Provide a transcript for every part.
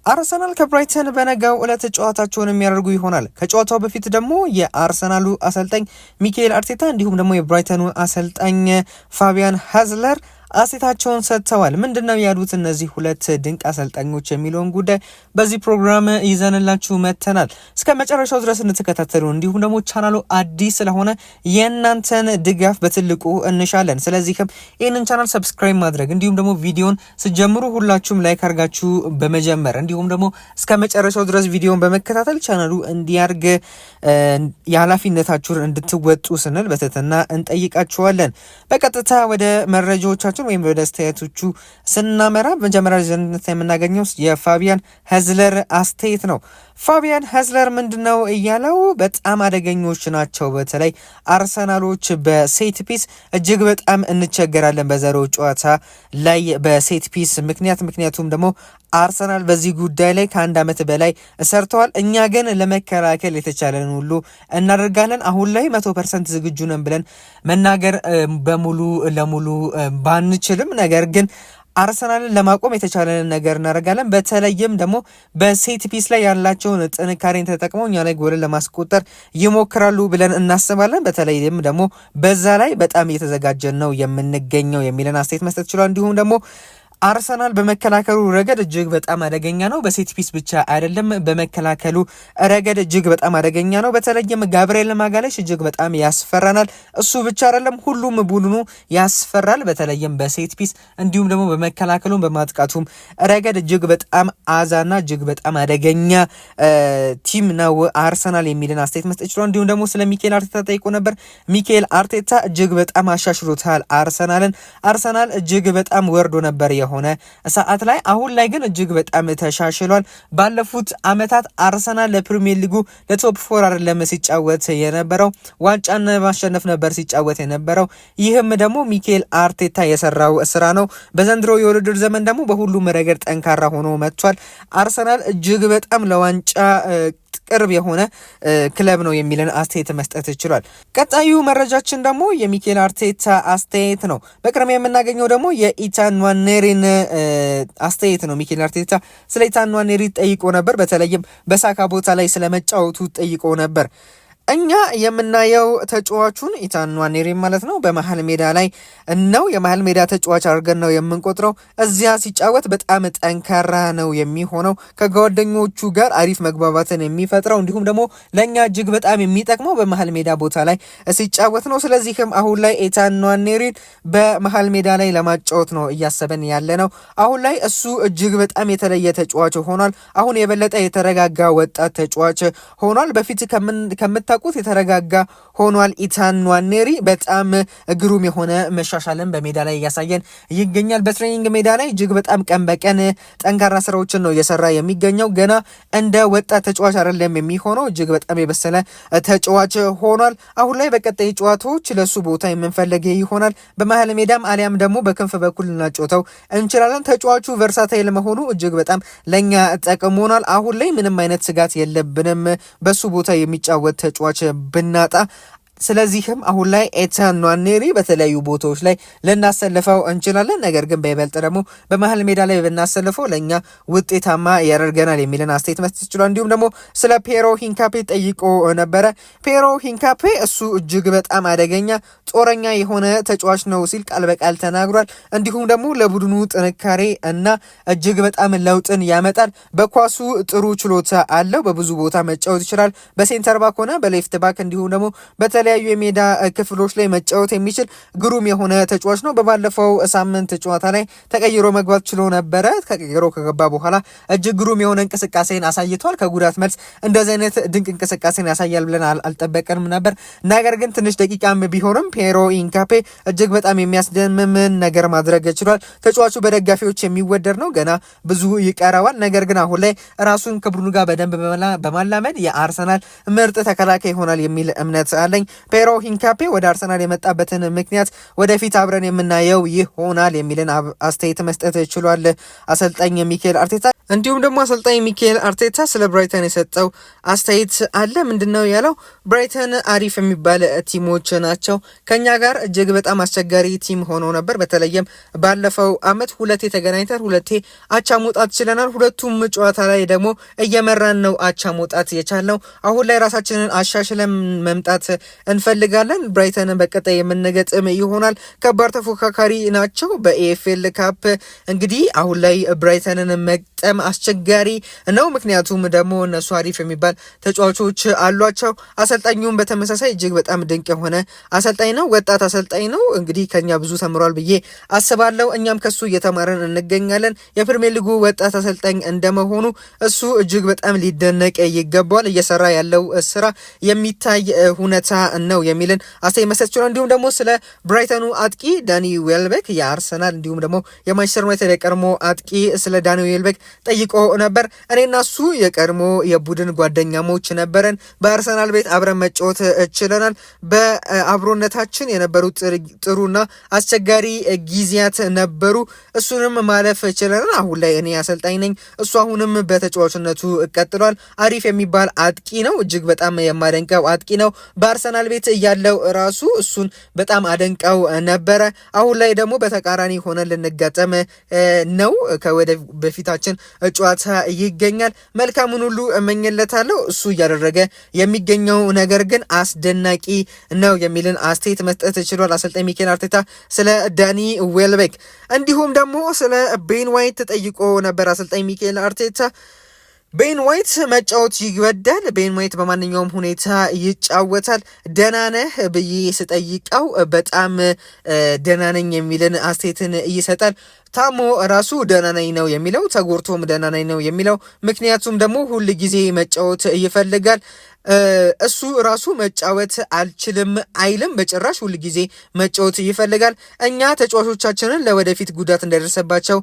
አርሰናል ከብራይተን በነጋው ዕለት ጨዋታቸውን የሚያደርጉ ይሆናል። ከጨዋታው በፊት ደግሞ የአርሰናሉ አሰልጣኝ ሚካኤል አርቴታ እንዲሁም ደግሞ የብራይተኑ አሰልጣኝ ፋቢያን ሃዝለር አስተያየታቸውን ሰጥተዋል። ምንድነው ያሉት እነዚህ ሁለት ድንቅ አሰልጣኞች የሚለውን ጉዳይ በዚህ ፕሮግራም ይዘንላችሁ መተናል። እስከ መጨረሻው ድረስ እንተከታተሉ። እንዲሁም ደግሞ ቻናሉ አዲስ ስለሆነ የእናንተን ድጋፍ በትልቁ እንሻለን። ስለዚህም ይህንን ቻናል ሰብስክራይብ ማድረግ እንዲሁም ደግሞ ቪዲዮን ስጀምሩ ሁላችሁም ላይክ አድርጋችሁ በመጀመር እንዲሁም ደግሞ እስከ መጨረሻው ድረስ ቪዲዮን በመከታተል ቻናሉ እንዲያርግ የኃላፊነታችሁን እንድትወጡ ስንል በትህትና እንጠይቃችኋለን። በቀጥታ ወደ መረጃዎቻችን ወይም ወደ አስተያየቶቹ ስናመራ መጀመሪያ ዘንድነት የምናገኘው የፋቢያን ሃዝለር አስተያየት ነው። ፋቢያን ሃዝለር ምንድነው እያለው በጣም አደገኞች ናቸው። በተለይ አርሰናሎች በሴት ፒስ እጅግ በጣም እንቸገራለን በዛሬው ጨዋታ ላይ በሴት ፒስ ምክንያቱም ደግሞ አርሰናል በዚህ ጉዳይ ላይ ከአንድ ዓመት በላይ ሰርተዋል። እኛ ግን ለመከላከል የተቻለን ሁሉ እናደርጋለን። አሁን ላይ 100% ዝግጁ ነን ብለን መናገር በሙሉ ለሙሉ ባንችልም ነገር ግን አርሰናልን ለማቆም የተቻለን ነገር እናደርጋለን። በተለይም ደግሞ በሴት ፒስ ላይ ያላቸውን ጥንካሬን ተጠቅመው እኛ ላይ ጎልን ለማስቆጠር ይሞክራሉ ብለን እናስባለን። በተለይም ደግሞ በዛ ላይ በጣም እየተዘጋጀን ነው የምንገኘው የሚለን አስተያየት መስጠት ችሏል። እንዲሁም ደግሞ አርሰናል በመከላከሉ ረገድ እጅግ በጣም አደገኛ ነው። በሴት ፒስ ብቻ አይደለም፣ በመከላከሉ ረገድ እጅግ በጣም አደገኛ ነው። በተለይም ጋብርኤል ማጋሌሽ እጅግ በጣም ያስፈራናል። እሱ ብቻ አይደለም፣ ሁሉም ቡድኑ ያስፈራል። በተለይም በሴት ፒስ እንዲሁም ደግሞ በመከላከሉም በማጥቃቱም ረገድ እጅግ በጣም አዛና እጅግ በጣም አደገኛ ቲም ነው አርሰናል የሚልን አስተያየት መስጠት ይችላል። እንዲሁም ደግሞ ስለ ሚካኤል አርቴታ ጠይቆ ነበር። ሚካኤል አርቴታ እጅግ በጣም አሻሽሎታል አርሰናል እጅግ በጣም ወርዶ ነበር የሆነ ሰዓት ላይ፣ አሁን ላይ ግን እጅግ በጣም ተሻሽሏል። ባለፉት አመታት አርሰናል ለፕሪሚየር ሊጉ ለቶፕ 4 አይደለም ሲጫወት የነበረው ዋንጫን ማሸነፍ ነበር ሲጫወት የነበረው። ይህም ደግሞ ሚካኤል አርቴታ የሰራው ስራ ነው። በዘንድሮ የውድድር ዘመን ደግሞ በሁሉም ረገድ ጠንካራ ሆኖ መጥቷል። አርሰናል እጅግ በጣም ለዋንጫ ቅርብ የሆነ ክለብ ነው የሚልን አስተያየት መስጠት ይችላል። ቀጣዩ መረጃችን ደግሞ የሚካኤል አርቴታ አስተያየት ነው። በቅድሚያ የምናገኘው ደግሞ የኢታን ንዋኔሪን አስተያየት ነው። ሚካኤል አርቴታ ስለ ኢታን ንዋኔሪ ጠይቆ ነበር። በተለይም በሳካ ቦታ ላይ ስለመጫወቱ ጠይቆ ነበር። እኛ የምናየው ተጫዋቹን ኢታን ንዋኔሪ ማለት ነው በመሃል ሜዳ ላይ ነው የመሃል ሜዳ ተጫዋች አድርገን ነው የምንቆጥረው። እዚያ ሲጫወት በጣም ጠንካራ ነው የሚሆነው፣ ከጓደኞቹ ጋር አሪፍ መግባባትን የሚፈጥረው እንዲሁም ደግሞ ለእኛ እጅግ በጣም የሚጠቅመው በመሃል ሜዳ ቦታ ላይ ሲጫወት ነው። ስለዚህም አሁን ላይ ኢታን ንዋኔሪን በመሃል ሜዳ ላይ ለማጫወት ነው እያሰበን ያለ ነው። አሁን ላይ እሱ እጅግ በጣም የተለየ ተጫዋች ሆኗል። አሁን የበለጠ የተረጋጋ ወጣት ተጫዋች ሆኗል። በፊት ከምታ የተረጋጋ ሆኗል። ኢታን ንዋኔሪ በጣም ግሩም የሆነ መሻሻልን በሜዳ ላይ እያሳየን ይገኛል። በትሬኒንግ ሜዳ ላይ እጅግ በጣም ቀን በቀን ጠንካራ ስራዎችን ነው እየሰራ የሚገኘው። ገና እንደ ወጣት ተጫዋች አይደለም የሚሆነው፣ እጅግ በጣም የበሰለ ተጫዋች ሆኗል። አሁን ላይ በቀጣይ ጨዋታዎች ለሱ ቦታ የምንፈልግ ይሆናል። በመሃል ሜዳም አሊያም ደግሞ በክንፍ በኩል ልናጫውተው እንችላለን። ተጫዋቹ ቨርሳታይል መሆኑ እጅግ በጣም ለኛ ጠቅሞናል። አሁን ላይ ምንም አይነት ስጋት የለብንም በሱ ቦታ የሚጫወት ተጫዋች ብናጣ። ስለዚህም አሁን ላይ ኢታን ንዋኔሪ በተለያዩ ቦታዎች ላይ ልናሰልፈው እንችላለን። ነገር ግን በይበልጥ ደግሞ በመሃል ሜዳ ላይ ብናሰልፈው ለእኛ ውጤታማ ያደርገናል የሚልን አስተያየት መስጠት ይችላል። እንዲሁም ደግሞ ስለ ፔሮ ሂንካፔ ጠይቆ ነበረ። ፔሮ ሂንካፔ እሱ እጅግ በጣም አደገኛ ጦረኛ የሆነ ተጫዋች ነው ሲል ቃል በቃል ተናግሯል። እንዲሁም ደግሞ ለቡድኑ ጥንካሬ እና እጅግ በጣም ለውጥን ያመጣል። በኳሱ ጥሩ ችሎታ አለው። በብዙ ቦታ መጫወት ይችላል። በሴንተር ባክ ሆነ በሌፍት ባክ እንዲሁም ደግሞ በተለያዩ የሜዳ ክፍሎች ላይ መጫወት የሚችል ግሩም የሆነ ተጫዋች ነው። በባለፈው ሳምንት ጨዋታ ላይ ተቀይሮ መግባት ችሎ ነበረ። ተቀይሮ ከገባ በኋላ እጅግ ግሩም የሆነ እንቅስቃሴን አሳይቷል። ከጉዳት መልስ እንደዚህ አይነት ድንቅ እንቅስቃሴን ያሳያል ብለን አልጠበቀንም ነበር። ነገር ግን ትንሽ ደቂቃም ቢሆንም ፔሮ ሂንካፔ እጅግ በጣም የሚያስደምምን ነገር ማድረግ ችሏል። ተጫዋቹ በደጋፊዎች የሚወደድ ነው። ገና ብዙ ይቀረዋል። ነገር ግን አሁን ላይ ራሱን ከቡድኑ ጋር በደንብ በማላመድ የአርሰናል ምርጥ ተከላካይ ይሆናል የሚል እምነት አለኝ። ፔሮ ሂንካፔ ወደ አርሰናል የመጣበትን ምክንያት ወደፊት አብረን የምናየው ይሆናል የሚልን አስተያየት መስጠት ችሏል አሰልጣኝ ሚኬል አርቴታ። እንዲሁም ደግሞ አሰልጣኝ ሚኬል አርቴታ ስለ ብራይተን የሰጠው አስተያየት አለ። ምንድነው ያለው? ብራይተን አሪፍ የሚባል ቲሞች ናቸው። ከኛ ጋር እጅግ በጣም አስቸጋሪ ቲም ሆኖ ነበር። በተለይም ባለፈው አመት ሁለቴ ተገናኝተን ሁለቴ አቻ መውጣት ችለናል። ሁለቱም ጨዋታ ላይ ደግሞ እየመራን ነው አቻ መውጣት የቻልነው። አሁን ላይ ራሳችንን አሻሽለን መምጣት እንፈልጋለን። ብራይተን በቀጣይ የምንገጥም ይሆናል። ከባድ ተፎካካሪ ናቸው በኤኤፍኤል ካፕ። እንግዲህ አሁን ላይ ብራይተንን መግጠም አስቸጋሪ ነው። ምክንያቱም ደግሞ እነሱ አሪፍ የሚባል ተጫዋቾች አሏቸው። አሰልጣኙም በተመሳሳይ እጅግ በጣም ድንቅ የሆነ አሰልጣኝ ነው። ወጣት አሰልጣኝ ነው። እንግዲህ ከኛ ብዙ ተምሯል ብዬ አስባለሁ። እኛም ከሱ እየተማረን እንገኛለን። የፕሪሚየር ሊጉ ወጣት አሰልጣኝ እንደመሆኑ እሱ እጅግ በጣም ሊደነቅ ይገባዋል። እየሰራ ያለው ስራ የሚታይ ሁኔታ ነው የሚልን አስተያየት መስጠት ይችላል። እንዲሁም ደግሞ ስለ ብራይተኑ አጥቂ ዳኒ ዌልቤክ የአርሰናል እንዲሁም ደግሞ የማንቸስተር ዩናይትድ የቀድሞ አጥቂ ስለ ዳኒ ዌልቤክ ጠይቆ ነበር። እኔና እሱ የቀድሞ የቡድን ጓደኛሞች ነበረን። በአርሰናል ቤት አብረን መጫወት ችለናል። በአብሮነታችን የነበሩ ጥሩና አስቸጋሪ ጊዜያት ነበሩ። እሱንም ማለፍ ችለናል። አሁን ላይ እኔ አሰልጣኝ ነኝ፣ እሱ አሁንም በተጫዋችነቱ ቀጥሏል። አሪፍ የሚባል አጥቂ ነው። እጅግ በጣም የማደንቀው አጥቂ ነው። በአርሰናል ቤት ያለው ራሱ እሱን በጣም አደንቀው ነበረ። አሁን ላይ ደግሞ በተቃራኒ ሆነን ልንጋጠም ነው። ከወደ በፊታችን ጨዋታ ይገኛል። መልካሙን ሁሉ እመኝለታለሁ። እሱ እያደረገ የሚገኘው ነገር ግን አስደናቂ ነው የሚልን አስተያየት መስጠት ችሏል አሰልጣኝ ሚኬል አርቴታ ስለ ዳኒ ዌልቤክ። እንዲሁም ደግሞ ስለ ቤን ዋይት ተጠይቆ ነበር አሰልጣኝ ሚኬል አርቴታ። ቤን ዋይት መጫወት ይወዳል። ቤን ዋይት በማንኛውም ሁኔታ ይጫወታል። ደህና ነህ ብዬ ስጠይቀው በጣም ደህና ነኝ የሚልን አስተያየትን ይሰጣል። ታሞ ራሱ ደህና ነኝ ነው የሚለው፣ ተጎርቶም ደህና ነኝ ነው የሚለው። ምክንያቱም ደግሞ ሁል ጊዜ መጫወት ይፈልጋል። እሱ ራሱ መጫወት አልችልም አይልም፣ በጭራሽ ሁል ጊዜ መጫወት ይፈልጋል። እኛ ተጫዋቾቻችንን ለወደፊት ጉዳት እንዳይደርሰባቸው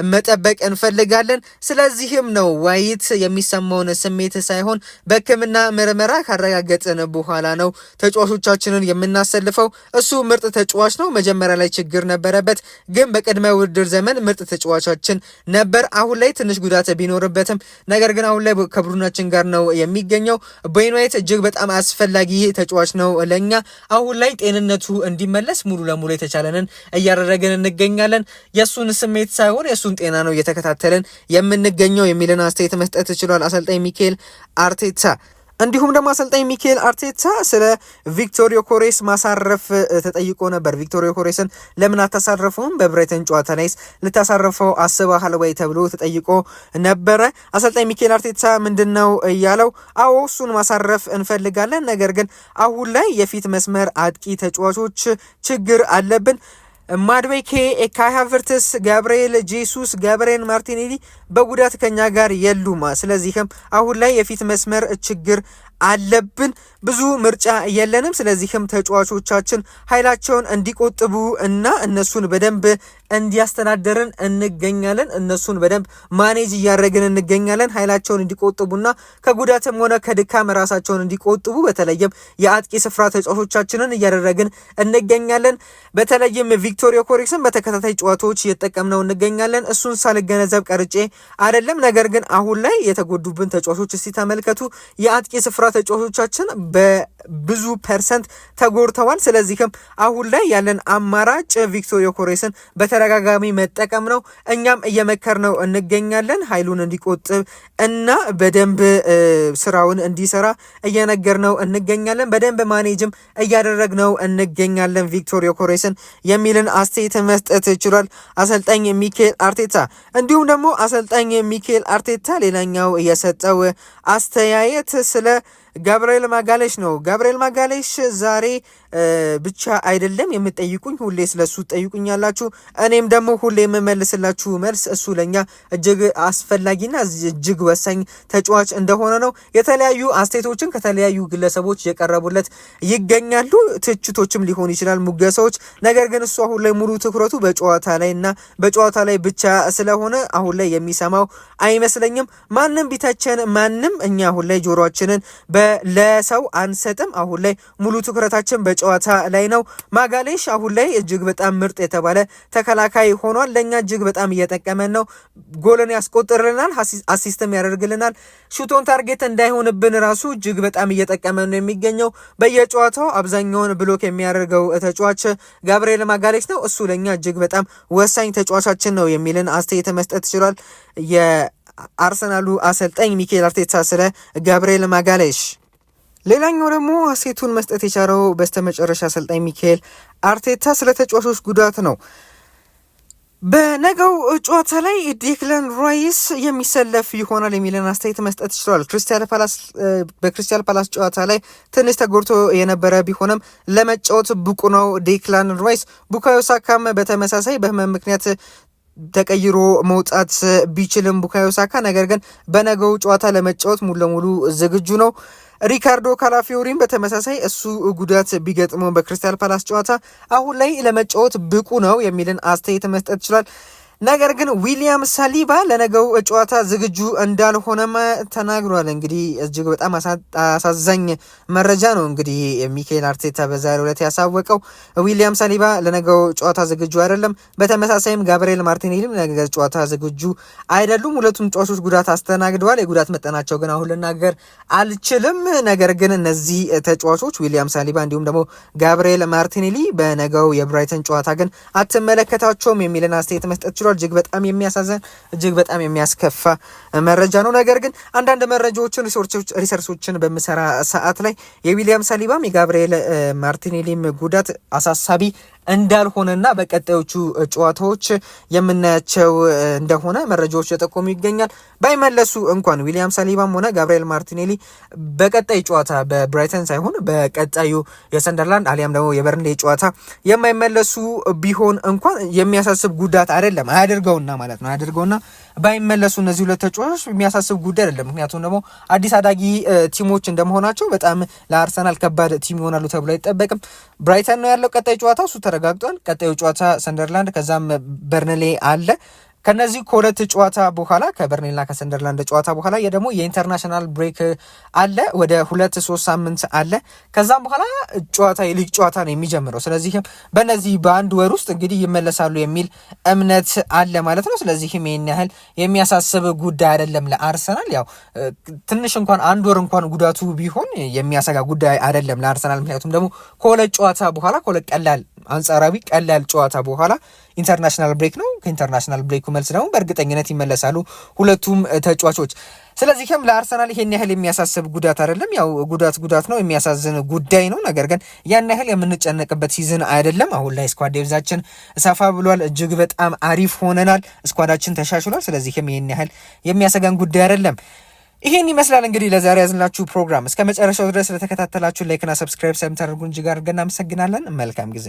መጠበቅ እንፈልጋለን። ስለዚህም ነው ዋይት የሚሰማውን ስሜት ሳይሆን በሕክምና ምርመራ ካረጋገጥን በኋላ ነው ተጫዋቾቻችንን የምናሰልፈው። እሱ ምርጥ ተጫዋች ነው። መጀመሪያ ላይ ችግር ነበረበት፣ ግን በቅድመ ውድድር ዘመን ምርጥ ተጫዋቻችን ነበር። አሁን ላይ ትንሽ ጉዳት ቢኖርበትም ነገር ግን አሁን ላይ ከቡድናችን ጋር ነው የሚገኘው። ቤን ዋይት እጅግ በጣም አስፈላጊ ተጫዋች ነው ለኛ። አሁን ላይ ጤንነቱ እንዲመለስ ሙሉ ለሙሉ የተቻለንን እያደረግን እንገኛለን። የሱን ስሜት ሳይሆን የሱን ጤና ነው እየተከታተልን የምንገኘው የሚልን አስተያየት መስጠት ችሏል አሰልጣኝ ሚኬል አርቴታ። እንዲሁም ደግሞ አሰልጣኝ ሚኬል አርቴታ ስለ ቪክቶሪዮ ኮሬስ ማሳረፍ ተጠይቆ ነበር። ቪክቶሪዮ ኮሬስን ለምን አታሳረፈውም? በብራይተን ጨዋታ ላይስ ልታሳርፈው አስበሃል ወይ ተብሎ ተጠይቆ ነበረ። አሰልጣኝ ሚኬል አርቴታ ምንድነው ያለው? አዎ እሱን ማሳረፍ እንፈልጋለን፣ ነገር ግን አሁን ላይ የፊት መስመር አጥቂ ተጫዋቾች ችግር አለብን። ማድዌኬ፣ ካይ ሃቨርትስ፣ ጋብርኤል ጄሱስ፣ ጋብርኤል ማርቲኔሊ በጉዳት ከኛ ጋር የሉም። ስለዚህም አሁን ላይ የፊት መስመር ችግር አለብን። ብዙ ምርጫ የለንም። ስለዚህም ተጫዋቾቻችን ኃይላቸውን እንዲቆጥቡ እና እነሱን በደንብ እንዲያስተዳደርን እንገኛለን። እነሱን በደንብ ማኔጅ እያደረግን እንገኛለን። ኃይላቸውን እንዲቆጥቡና ከጉዳትም ሆነ ከድካም ራሳቸውን እንዲቆጥቡ በተለይም የአጥቂ ስፍራ ተጫዋቾቻችንን እያደረግን እንገኛለን። በተለይም ቪክቶሪዮ ኮሬስን በተከታታይ ጨዋታዎች እየተጠቀምነው እንገኛለን። እሱን ሳልገነዘብ ቀርጬ አይደለም። ነገር ግን አሁን ላይ የተጎዱብን ተጫዋቾች እስቲ ተመልከቱ። የአጥቂ ስፍራ ተጫዋቾቻችን በብዙ ፐርሰንት ተጎድተዋል። ስለዚህም አሁን ላይ ያለን አማራጭ ቪክቶሪዮ ኮሬስን በተደጋጋሚ መጠቀም ነው። እኛም እየመከርነው እንገኛለን። ኃይሉን እንዲቆጥብ እና በደንብ ስራውን እንዲሰራ እየነገርነው እንገኛለን። በደንብ ማኔጅም እያደረግነው እንገኛለን ቪክቶሪዮ ኮሬስን የሚልን አስተያየት መስጠት ይችላል አሰልጣኝ ሚኬል አርቴታ። እንዲሁም ደግሞ አሰልጣኝ ሚኬል አርቴታ ሌላኛው የሰጠው አስተያየት ስለ ጋብርኤል ማጋሌሽ ነው። ጋብርኤል ማጋሌሽ ዛሬ ብቻ አይደለም የምትጠይቁኝ፣ ሁሌ ስለሱ ትጠይቁኛላችሁ። እኔም ደግሞ ሁሌ የምመልስላችሁ መልስ እሱ ለኛ እጅግ አስፈላጊና እጅግ ወሳኝ ተጫዋች እንደሆነ ነው። የተለያዩ አስተያየቶችን ከተለያዩ ግለሰቦች የቀረቡለት ይገኛሉ። ትችቶችም ሊሆን ይችላል፣ ሙገሳዎች። ነገር ግን እሱ አሁን ላይ ሙሉ ትኩረቱ በጨዋታ ላይ እና በጨዋታ ላይ ብቻ ስለሆነ አሁን ላይ የሚሰማው አይመስለኝም። ማንም ቢተቸን ማንም እኛ አሁን ላይ ጆሮአችንን ለሰው አንሰጥም። አሁን ላይ ሙሉ ትኩረታችን በጨዋታ ላይ ነው። ማጋሌሽ አሁን ላይ እጅግ በጣም ምርጥ የተባለ ተከላካይ ሆኗል። ለኛ እጅግ በጣም እየጠቀመን ነው። ጎልን ያስቆጥርልናል፣ አሲስትም ያደርግልናል። ሹቶን ታርጌት እንዳይሆንብን ራሱ እጅግ በጣም እየጠቀመን ነው የሚገኘው። በየጨዋታው አብዛኛውን ብሎክ የሚያደርገው ተጫዋች ጋብርኤል ማጋሌሽ ነው። እሱ ለኛ እጅግ በጣም ወሳኝ ተጫዋቻችን ነው የሚልን አስተያየት መስጠት ይችላል የአርሰናሉ አሰልጣኝ ሚኬል አርቴታ ስለ ጋብርኤል ማጋሌሽ። ሌላኛው ደግሞ አስተያየቱን መስጠት የቻለው በስተመጨረሻ አሰልጣኝ ሚኬል አርቴታ ስለ ተጫዋቾች ጉዳት ነው። በነገው ጨዋታ ላይ ዴክላን ራይስ የሚሰለፍ ይሆናል የሚልን አስተያየት መስጠት ይችላል። በክሪስታል ፓላስ ጨዋታ ላይ ትንሽ ተጎድቶ የነበረ ቢሆንም ለመጫወት ብቁ ነው ዴክላን ራይስ። ቡካዮ ሳካም በተመሳሳይ በህመም ምክንያት ተቀይሮ መውጣት ቢችልም ቡካዮ ሳካ ነገር ግን በነገው ጨዋታ ለመጫወት ሙሉ ለሙሉ ዝግጁ ነው። ሪካርዶ ካላፊዮሪም በተመሳሳይ እሱ ጉዳት ቢገጥመው በክሪስታል ፓላስ ጨዋታ አሁን ላይ ለመጫወት ብቁ ነው የሚልን አስተያየት መስጠት ይችላል። ነገር ግን ዊሊያም ሳሊባ ለነገው ጨዋታ ዝግጁ እንዳልሆነም ተናግሯል። እንግዲህ እጅግ በጣም አሳዛኝ መረጃ ነው እንግዲህ ሚኬል አርቴታ በዛሬው ዕለት ያሳወቀው። ዊሊያም ሳሊባ ለነገው ጨዋታ ዝግጁ አይደለም። በተመሳሳይም ጋብርኤል ማርቲኔሊም ለነገው ጨዋታ ዝግጁ አይደሉም። ሁለቱም ተጫዋቾች ጉዳት አስተናግደዋል። የጉዳት መጠናቸው ግን አሁን ልናገር አልችልም። ነገር ግን እነዚህ ተጫዋቾች ዊሊያም ሳሊባ እንዲሁም ደግሞ ጋብርኤል ማርቲኔሊ በነገው የብራይተን ጨዋታ ግን አትመለከታቸውም የሚልን አስተያየት መስጠት እጅግ በጣም የሚያሳዝን እጅግ በጣም የሚያስከፋ መረጃ ነው። ነገር ግን አንዳንድ መረጃዎችን ሪሰርቾችን በምሰራ ሰዓት ላይ የዊሊያም ሳሊባም የጋብርኤል ማርቲኔሊም ጉዳት አሳሳቢ እንዳልሆነና በቀጣዮቹ ጨዋታዎች የምናያቸው እንደሆነ መረጃዎች የጠቆሙ ይገኛል። ባይመለሱ እንኳን ዊሊያም ሳሊባም ሆነ ጋብርኤል ማርቲኔሊ በቀጣይ ጨዋታ በብራይተን ሳይሆን በቀጣዩ የሰንደርላንድ አሊያም ደግሞ የበርንሌ ጨዋታ የማይመለሱ ቢሆን እንኳን የሚያሳስብ ጉዳት አይደለም። አያደርገውና ባይመለሱ እነዚህ ሁለት ተጫዋቾች የሚያሳስብ ጉዳይ አይደለም። ምክንያቱም ደግሞ አዲስ አዳጊ ቲሞች እንደመሆናቸው በጣም ለአርሰናል ከባድ ቲም ይሆናሉ ተብሎ አይጠበቅም። ብራይተን ነው ያለው ቀጣይ ጨዋታ፣ እሱ ተረጋግጧል። ቀጣዩ ጨዋታ ሰንደርላንድ ከዛም በርንሌ አለ። ከነዚህ ከሁለት ጨዋታ በኋላ ከበርንሌና ከሰንደርላንድ ጨዋታ በኋላ ደግሞ የኢንተርናሽናል ብሬክ አለ። ወደ 2-3 ሳምንት አለ። ከዛም በኋላ የሊግ ጨዋታ ነው የሚጀምረው። ስለዚህም በእነዚህ በአንድ ወር ውስጥ እንግዲህ ይመለሳሉ የሚል እምነት አለ ማለት ነው። ስለዚህም ይህን ያህል የሚያሳስብ ጉዳይ አይደለም ለአርሰናል። ያው ትንሽ እንኳን አንድ ወር እንኳን ጉዳቱ ቢሆን የሚያሰጋ ጉዳይ አይደለም ለአርሰናል። ምክንያቱም ደግሞ ከሁለት ጨዋታ በኋላ ከሁለት አንጻራዊ ቀላል ጨዋታ በኋላ ኢንተርናሽናል ብሬክ ነው። ከኢንተርናሽናል ብሬኩ መልስ ደግሞ በእርግጠኝነት ይመለሳሉ ሁለቱም ተጫዋቾች። ስለዚህም ለአርሰናል ይሄን ያህል የሚያሳስብ ጉዳት አይደለም። ያው ጉዳት ነው፣ የሚያሳዝን ጉዳይ ነው። ነገር ግን ያን ያህል የምንጨነቅበት ሲዝን አይደለም። አሁን ላይ ስኳድ ዴብዛችን ሰፋ ብሏል። እጅግ በጣም አሪፍ ሆነናል። ስኳዳችን ተሻሽሏል። ስለዚህም ይሄን ያህል የሚያሰጋን ጉዳይ አይደለም። ይሄን ይመስላል እንግዲህ ለዛሬ ያዝንላችሁ ፕሮግራም። እስከ መጨረሻው ድረስ ስለተከታተላችሁ ላይክና ሰብስክራይብ ስለምታደርጉን እጅግ አድርገን እናመሰግናለን። መልካም ጊዜ